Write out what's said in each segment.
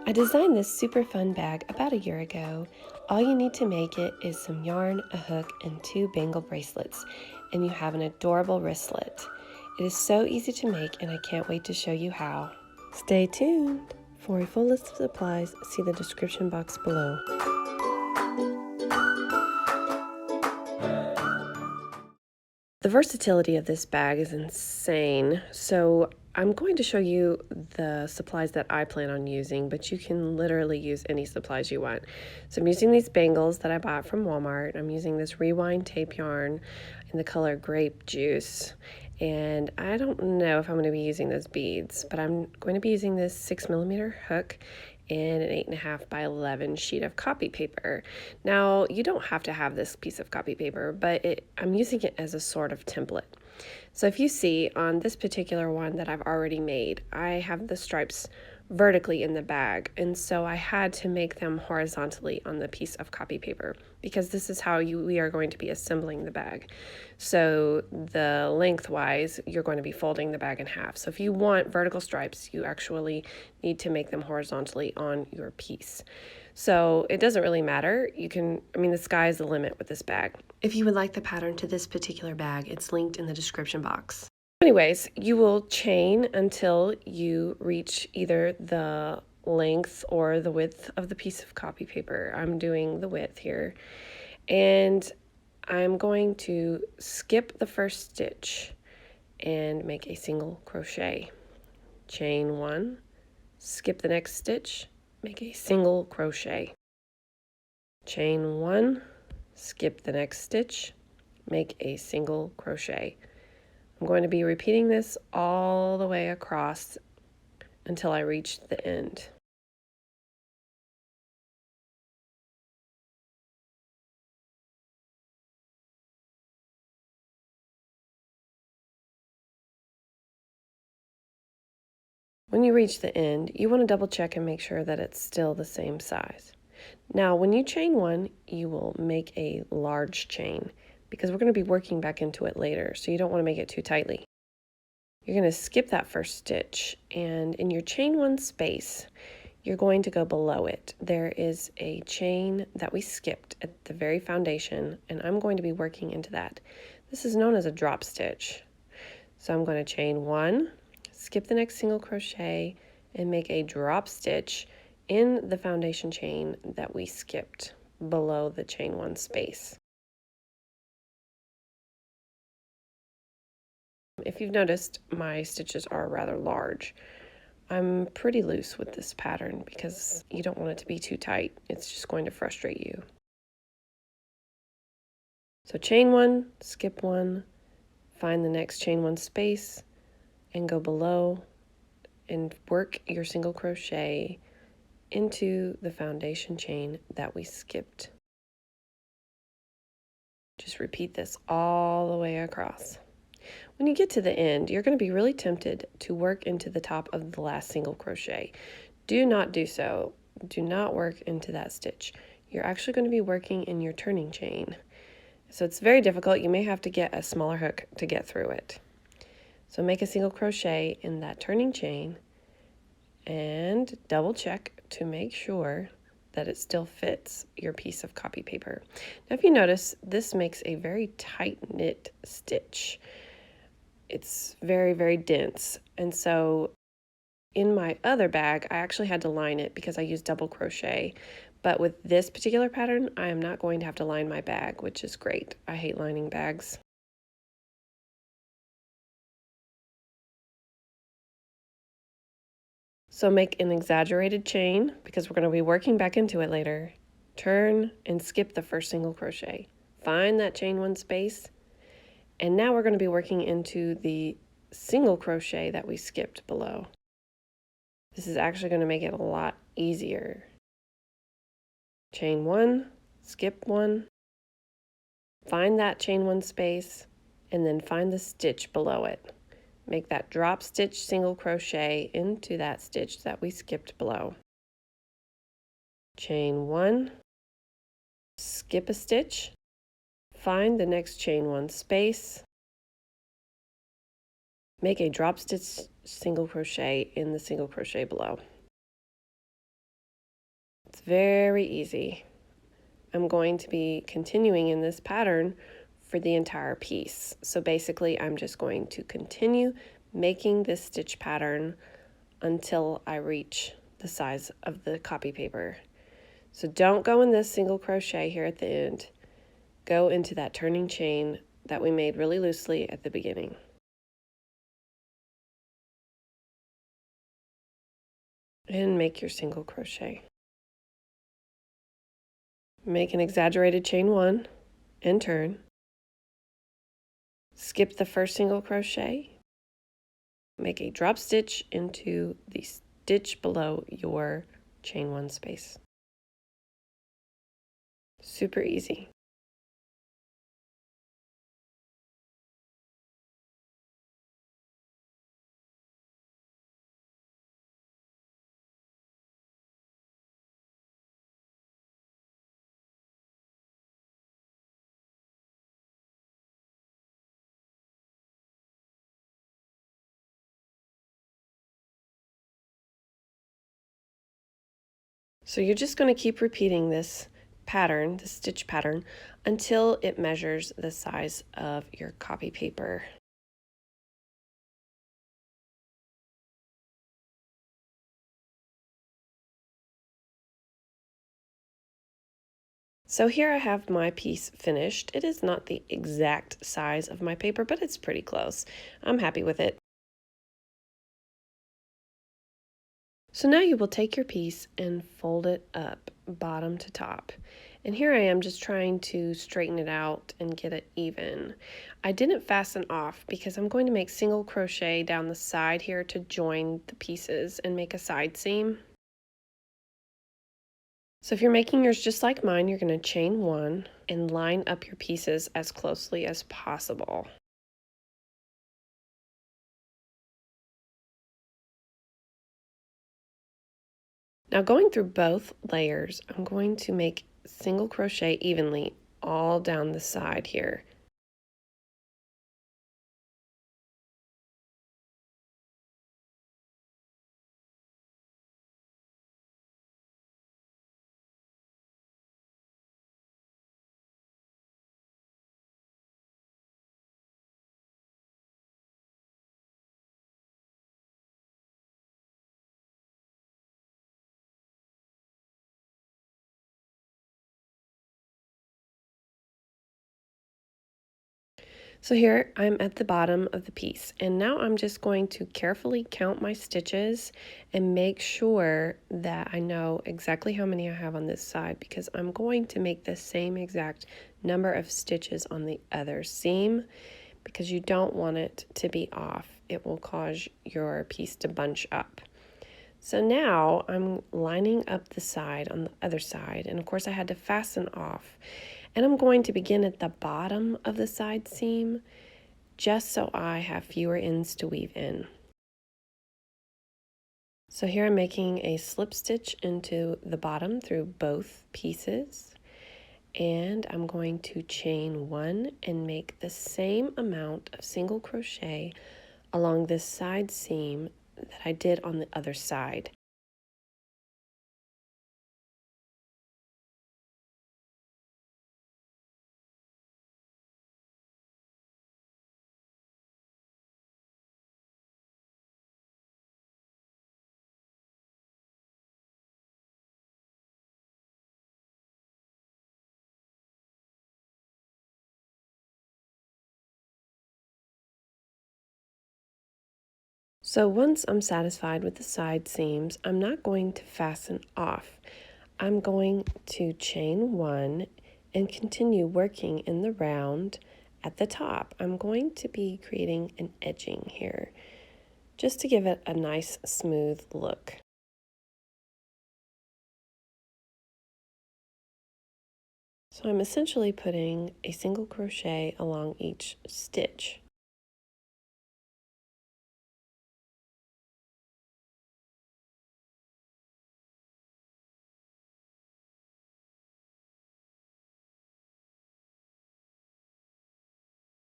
I designed this super fun bag about a year ago. All you need to make it is some yarn, a hook, and 2 bangle bracelets, and you have an adorable wristlet. It is so easy to make, and I can't wait to show you how. Stay tuned! For a full list of supplies, see the description box below. The versatility of this bag is insane, so I'm going to show you the supplies that I plan on using, but you can literally use any supplies you want. So I'm using these bangles that I bought from Walmart. I'm using this rewind tape yarn in the color Grape Juice, and I don't know if I'm going to be using those beads, but I'm going to be using this 6mm hook and an 8.5 by 11 sheet of copy paper. Now, you don't have to have this piece of copy paper, but I'm using it as a sort of template. So if you see on this particular one that I've already made, I have the stripes vertically in the bag, and so I had to make them horizontally on the piece of copy paper because this is how we are going to be assembling the bag. So the lengthwise, you're going to be folding the bag in half. So if you want vertical stripes, you actually need to make them horizontally on your piece. So it doesn't really matter. The sky is the limit with this bag. If you would like the pattern to this particular bag, it's linked in the description box. Anyways, you will chain until you reach either the length or the width of the piece of copy paper. I'm doing the width here. And I'm going to skip the first stitch and make a single crochet. Chain 1, skip the next stitch, make a single crochet. Chain 1, skip the next stitch, make a single crochet. I'm going to be repeating this all the way across until I reach the end. When you reach the end, you want to double check and make sure that it's still the same size. Now, when you chain 1, you will make a large chain because we're going to be working back into it later, so you don't want to make it too tightly. You're going to skip that first stitch, and in your chain 1 space, you're going to go below it. There is a chain that we skipped at the very foundation, and I'm going to be working into that. This is known as a drop stitch. So I'm going to chain 1, skip the next single crochet, and make a drop stitch in the foundation chain that we skipped below the chain 1 space. If you've noticed, my stitches are rather large. I'm pretty loose with this pattern because you don't want it to be too tight. It's just going to frustrate you. So chain 1, skip 1, find the next chain 1 space, and go below and work your single crochet into the foundation chain that we skipped. Just repeat this all the way across. When you get to the end, you're going to be really tempted to work into the top of the last single crochet. Do not do so. Do not work into that stitch. You're actually going to be working in your turning chain. So it's very difficult. You may have to get a smaller hook to get through it. So make a single crochet in that turning chain and double check to make sure that it still fits your piece of copy paper. Now, if you notice, this makes a very tight knit stitch. It's very, very dense. And so in my other bag, I actually had to line it because I used double crochet. But with this particular pattern, I am not going to have to line my bag, which is great. I hate lining bags. So make an exaggerated chain because we're going to be working back into it later. Turn and skip the first single crochet. Find that chain 1 space. And now we're going to be working into the single crochet that we skipped below. This is actually going to make it a lot easier. Chain 1, skip 1, find that chain 1 space, and then find the stitch below it. Make that drop stitch single crochet into that stitch that we skipped below. Chain 1, skip a stitch, find the next chain 1 space, make a drop stitch single crochet in the single crochet below. very easy. I'm going to be continuing in this pattern for the entire piece. So basically, I'm just going to continue making this stitch pattern until I reach the size of the copy paper. So don't go in this single crochet here at the end. Go into that turning chain that we made really loosely at the beginning. And make your single crochet. Make an exaggerated chain 1 and turn. Skip the first single crochet. Make a drop stitch into the stitch below your chain 1 space. Super easy. So you're just going to keep repeating this pattern, the stitch pattern, until it measures the size of your copy paper. So here I have my piece finished. It is not the exact size of my paper, but it's pretty close. I'm happy with it. So now you will take your piece and fold it up bottom to top. And here I am just trying to straighten it out and get it even. I didn't fasten off because I'm going to make single crochet down the side here to join the pieces and make a side seam. So if you're making yours just like mine, you're going to chain 1 and line up your pieces as closely as possible. Now going through both layers, I'm going to make single crochet evenly all down the side here. So here I'm at the bottom of the piece, and now I'm just going to carefully count my stitches and make sure that I know exactly how many I have on this side, because I'm going to make the same exact number of stitches on the other seam, because you don't want it to be off. It will cause your piece to bunch up. So now I'm lining up the side on the other side, and of course I had to fasten off. And I'm going to begin at the bottom of the side seam, just so I have fewer ends to weave in. So here I'm making a slip stitch into the bottom through both pieces, and I'm going to chain 1 and make the same amount of single crochet along this side seam that I did on the other side. So once I'm satisfied with the side seams, I'm not going to fasten off. I'm going to chain 1 and continue working in the round at the top. I'm going to be creating an edging here just to give it a nice smooth look. So I'm essentially putting a single crochet along each stitch.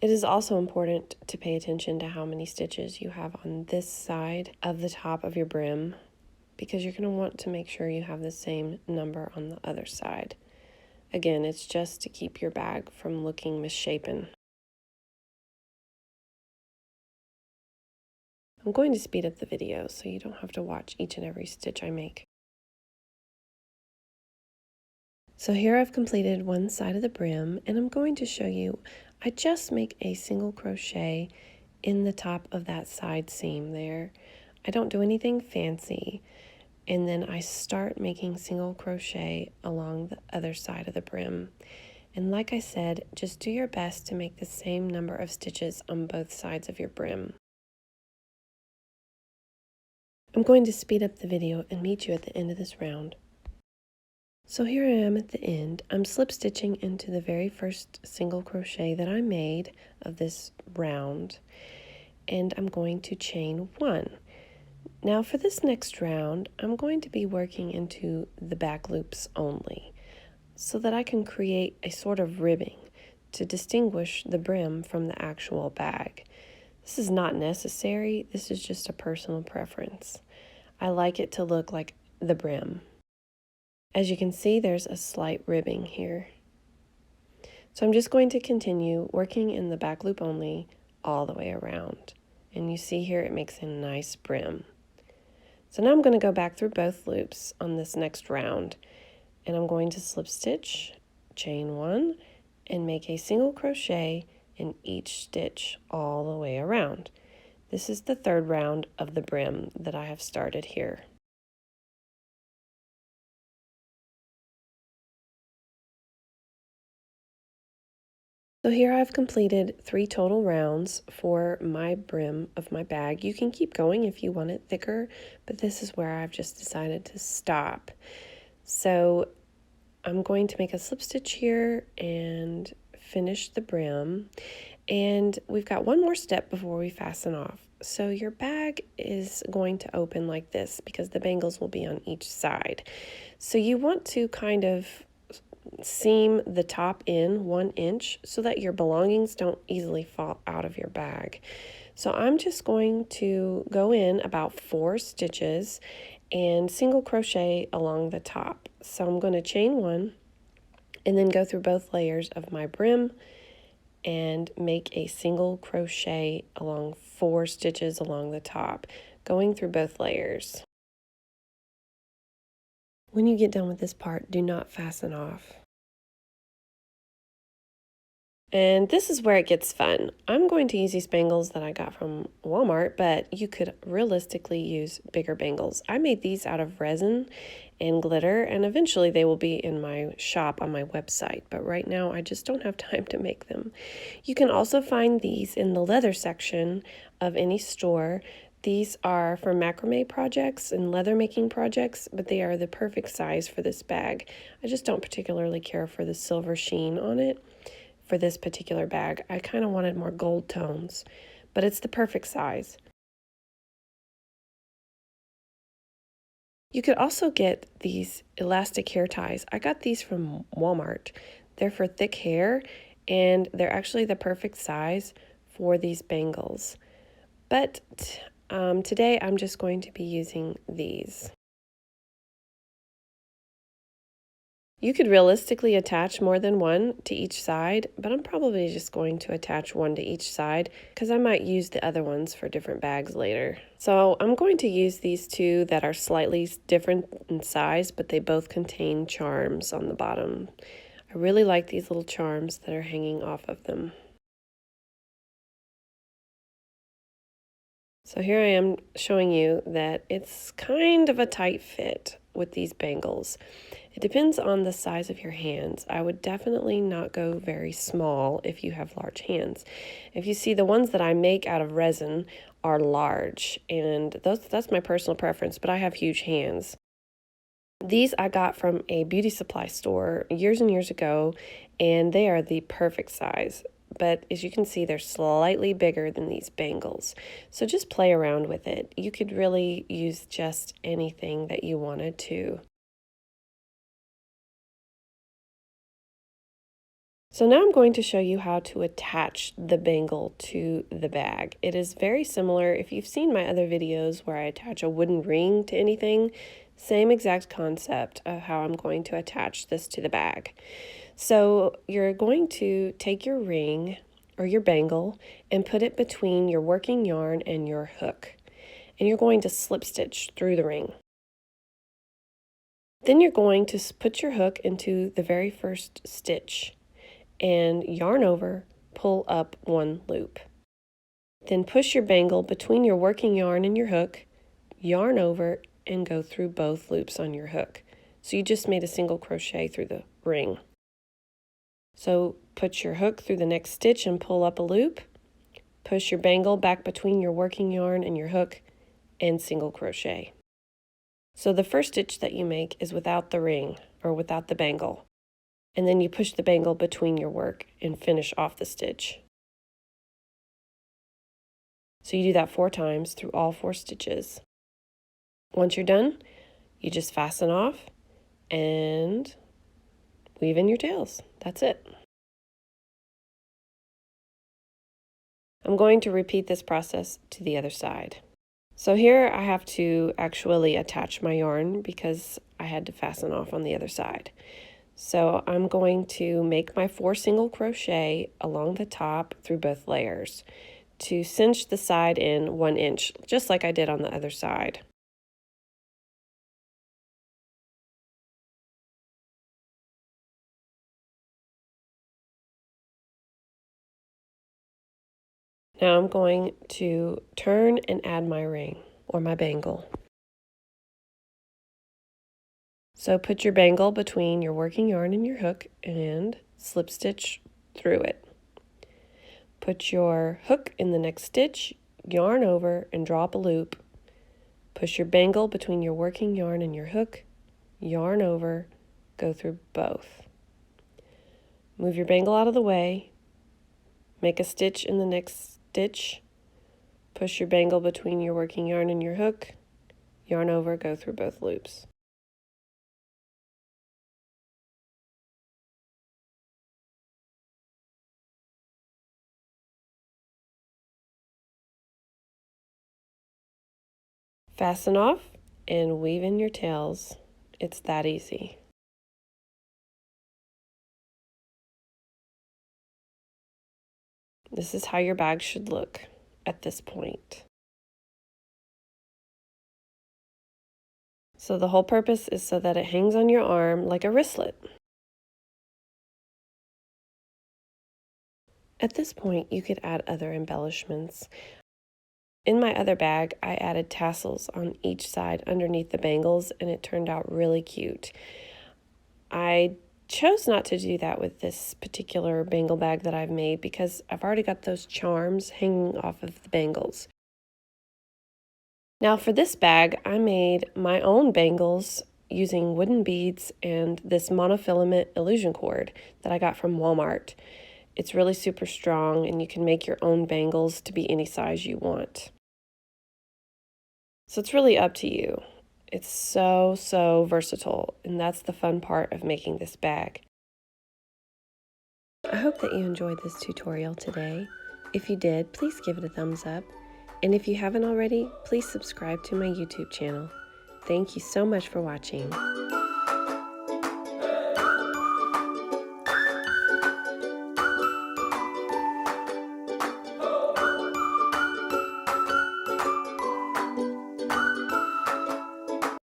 It is also important to pay attention to how many stitches you have on this side of the top of your brim. because you're going to want to make sure you have the same number on the other side. Again, it's just to keep your bag from looking misshapen. I'm going to speed up the video so you don't have to watch each and every stitch I make. So here I've completed one side of the brim, and I'm going to show you, I just make a single crochet in the top of that side seam there. I don't do anything fancy, and then I start making single crochet along the other side of the brim. And like I said, just do your best to make the same number of stitches on both sides of your brim. I'm going to speed up the video and meet you at the end of this round. So here I am at the end. I'm slip stitching into the very first single crochet that I made of this round, and I'm going to chain one. Now for this next round, I'm going to be working into the back loops only, so that I can create a sort of ribbing to distinguish the brim from the actual bag. This is not necessary, this is just a personal preference. I like it to look like the brim. As you can see, there's a slight ribbing here. So I'm just going to continue working in the back loop only all the way around. And you see here it makes a nice brim. So now I'm going to go back through both loops on this next round, and I'm going to slip stitch, chain one, and make a single crochet in each stitch all the way around. This is the third round of the brim that I have started here. So here I've completed 3 total rounds for my brim of my bag. You can keep going if you want it thicker, but this is where I've just decided to stop. So I'm going to make a slip stitch here and finish the brim. And we've got one more step before we fasten off. So your bag is going to open like this because the bangles will be on each side. So you want to kind of seam the top in 1 inch so that your belongings don't easily fall out of your bag. So I'm just going to go in about 4 stitches and single crochet along the top. So I'm going to chain one and then go through both layers of my brim and make a single crochet along 4 stitches along the top, going through both layers. When you get done with this part, do not fasten off. And this is where it gets fun. I'm going to use these bangles that I got from Walmart, but you could realistically use bigger bangles. I made these out of resin and glitter, and eventually they will be in my shop on my website, but right now I just don't have time to make them. You can also find these in the leather section of any store. These are for macrame projects and leather making projects, but they are the perfect size for this bag. I just don't particularly care for the silver sheen on it. For this particular bag, I kind of wanted more gold tones, but it's the perfect size. You could also get these elastic hair ties. I got these from Walmart. They're for thick hair, and they're actually the perfect size for these bangles. But today I'm just going to be using these. You could realistically attach more than one to each side, but I'm probably just going to attach one to each side because I might use the other ones for different bags later. So I'm going to use these 2 that are slightly different in size, but they both contain charms on the bottom. I really like these little charms that are hanging off of them. So here I am showing you that it's kind of a tight fit with these bangles. It depends on the size of your hands. I would definitely not go very small if you have large hands. If you see, the ones that I make out of resin are large, and that's my personal preference, but I have huge hands. These I got from a beauty supply store years and years ago, and they are the perfect size. But as you can see, they're slightly bigger than these bangles. So just play around with it. You could really use just anything that you wanted to. So now I'm going to show you how to attach the bangle to the bag. It is very similar. If you've seen my other videos where I attach a wooden ring to anything, same exact concept of how I'm going to attach this to the bag. So you're going to take your ring or your bangle and put it between your working yarn and your hook. And you're going to slip stitch through the ring. Then you're going to put your hook into the very first stitch and yarn over, pull up one loop. Then push your bangle between your working yarn and your hook, yarn over, and go through both loops on your hook. So you just made a single crochet through the ring. So put your hook through the next stitch and pull up a loop. Push your bangle back between your working yarn and your hook and single crochet. So the first stitch that you make is without the ring or without the bangle. And then you push the bangle between your work and finish off the stitch. So you do that 4 times through all 4 stitches. Once you're done, you just fasten off and weave in your tails. That's it. I'm going to repeat this process to the other side. So here I have to actually attach my yarn because I had to fasten off on the other side. So I'm going to make my 4 single crochet along the top through both layers to cinch the side in 1 inch, just like I did on the other side. Now I'm going to turn and add my ring or my bangle. So put your bangle between your working yarn and your hook and slip stitch through it. Put your hook in the next stitch, yarn over and draw up a loop. Push your bangle between your working yarn and your hook, yarn over, go through both. Move your bangle out of the way, make a stitch in the next stitch, push your bangle between your working yarn and your hook, yarn over, go through both loops. Fasten off and weave in your tails. It's that easy. This is how your bag should look at this point. So the whole purpose is so that it hangs on your arm like a wristlet. At this point, you could add other embellishments. In my other bag, I added tassels on each side underneath the bangles, and it turned out really cute. I chose not to do that with this particular bangle bag that I've made because I've already got those charms hanging off of the bangles. Now for this bag, I made my own bangles using wooden beads and this monofilament illusion cord that I got from Walmart. It's really super strong and you can make your own bangles to be any size you want. So it's really up to you. It's so versatile, and that's the fun part of making this bag. I hope that you enjoyed this tutorial today. If you did, please give it a thumbs up. And if you haven't already, please subscribe to my YouTube channel. Thank you so much for watching.